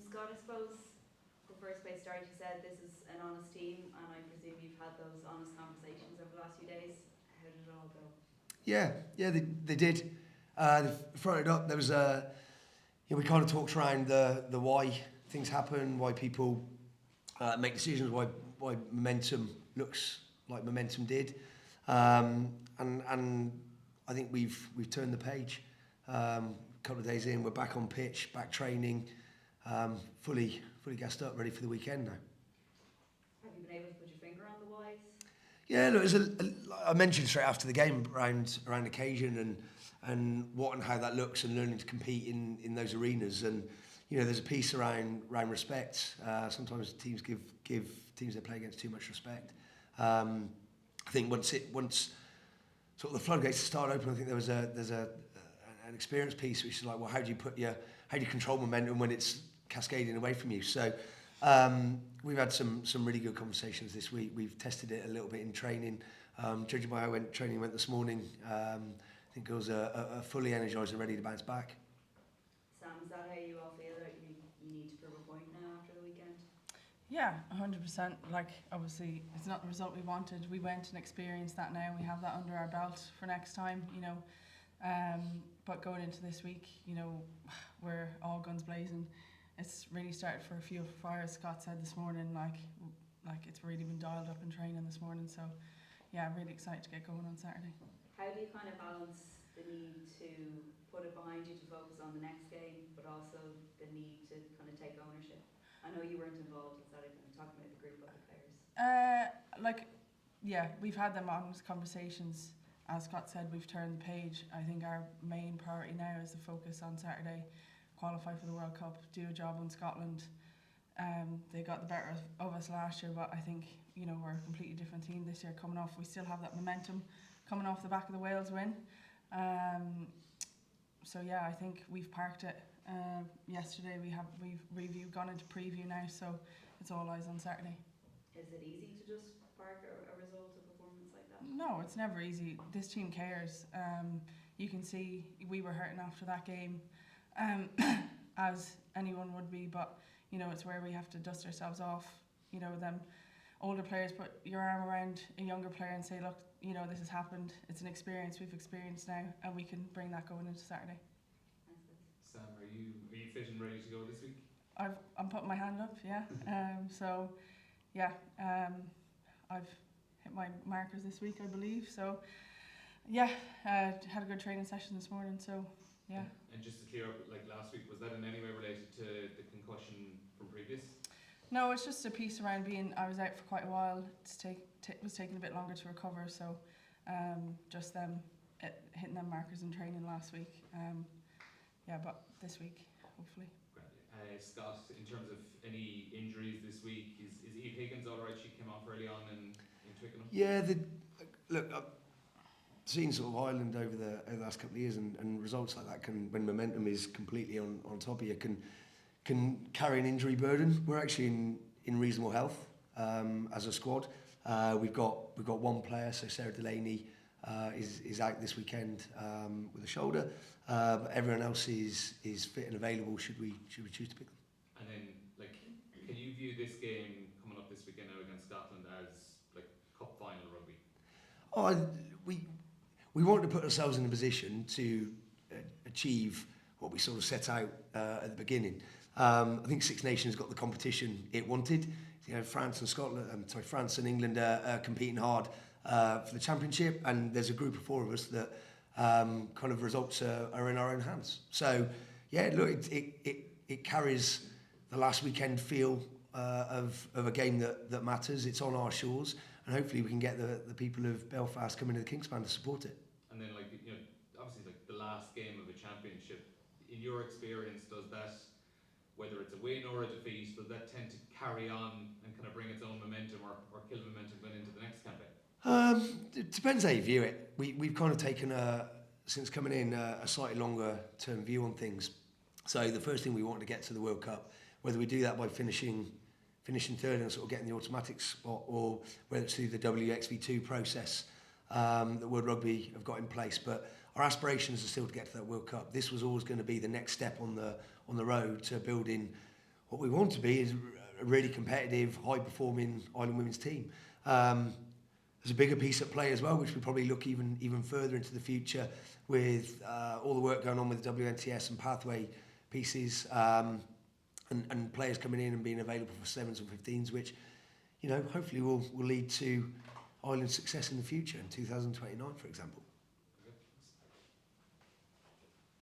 Scott, I suppose the first place start, you said this is an honest team, and I presume you've had those honest conversations over the last few days. How did it all go? Yeah, they did. They fronted up. There was we kind of talked around the why things happen, why people make decisions, why momentum looks like momentum did, and I think we've turned the page. A couple of days in, we're back on pitch, back training, fully gassed up, ready for the weekend now. Have you been able to put your finger on the whys? Yeah, look, I mentioned straight after the game around occasion and what and how that looks, and learning to compete in those arenas. And there's a piece around respect. Sometimes teams give teams they play against too much respect. I think once sort of the floodgates start open, I think there's an experience piece which is like, well, how do you control momentum when it's cascading away from you? So we've had some really good conversations this week. We've tested it a little bit in training. Judging by how training went this morning, I think girls are fully energised and ready to bounce back. Sam, is that how you all feel? That you need to prove a point now after the weekend? Yeah, 100%. Like, obviously, it's not the result we wanted. We went and experienced that now. We have that under our belt for next time, But going into this week, we're all guns blazing. It's really started for a few fires. Scott said this morning, like it's really been dialed up in training this morning. So, yeah, I'm really excited to get going on Saturday. How do you kind of balance the need to put it behind you to focus on the next game, but also the need to kind of take ownership? I know you weren't involved. Is that kind of talking about the group of the players? We've had them honest conversations. As Scott said, we've turned the page. I think our main priority now is to focus on Saturday, qualify for the World Cup, do a job in Scotland. They got the better of us last year, but I think we're a completely different team this year coming off. We still have that momentum coming off the back of the Wales win. I think we've parked it. Yesterday we've gone into preview now, so it's all eyes on Saturday. Is it easy to just park a result, a performance like that? No, it's never easy. This team cares. You can see we were hurting after that game, as anyone would be, but it's where we have to dust ourselves off. Them older players put your arm around a younger player and say, look, this has happened. It's an experience we've experienced now, and we can bring that going into Saturday. Sam, are you fit and ready to go this week? I'm putting my hand up, yeah. I've hit my markers this week, I believe. So, had a good training session this morning. So, yeah. And just to clear up, like last week, was that in any way related to the concussion from previous? No, it's just a piece around I was out for quite a while. It was taking a bit longer to recover. So, just them hitting them markers in training last week. But this week, hopefully. Scott, in terms of any injuries this week, is Eve Higgins all right? She came off early on in Twickenham. Yeah, look, I've seen sort of Ireland over the last couple of years, and results like that when momentum is completely on top of you, can carry an injury burden. We're actually in reasonable health as a squad. We've got one player, so Sarah Delaney is out this weekend with a shoulder. But everyone else is fit and available should we choose to pick them. And then, can you view this game coming up this weekend now against Scotland as cup final rugby? We wanted to put ourselves in a position to achieve what we sort of set out at the beginning. I think Six Nations got the competition it wanted. France and England are competing hard for the championship, and there's a group of four of us that kind of results are in our own hands. So, yeah, look, it carries the last weekend feel of a game that matters. It's on our shores, and hopefully we can get the people of Belfast coming to the Kingspan to support it. And then, obviously, the last game of a championship, in your experience, does that, whether it's a win or a defeat, does that tend to carry on and kind of bring its own momentum or kill momentum going into the next campaign? It depends how you view it. We've kind of taken since coming in a slightly longer term view on things. So the first thing we want to get to the World Cup, whether we do that by finishing third and sort of getting the automatic spot, or whether it's through the WXV2 process that World Rugby have got in place. But our aspirations are still to get to that World Cup. This was always going to be the next step on the road to building what we want to be is a really competitive, high-performing Ireland women's team. There's a bigger piece at play as well, which we probably look even further into the future with all the work going on with the WNTS and pathway pieces, and players coming in and being available for 7s and 15s, which, hopefully will lead to Ireland's success in the future in 2029, for example.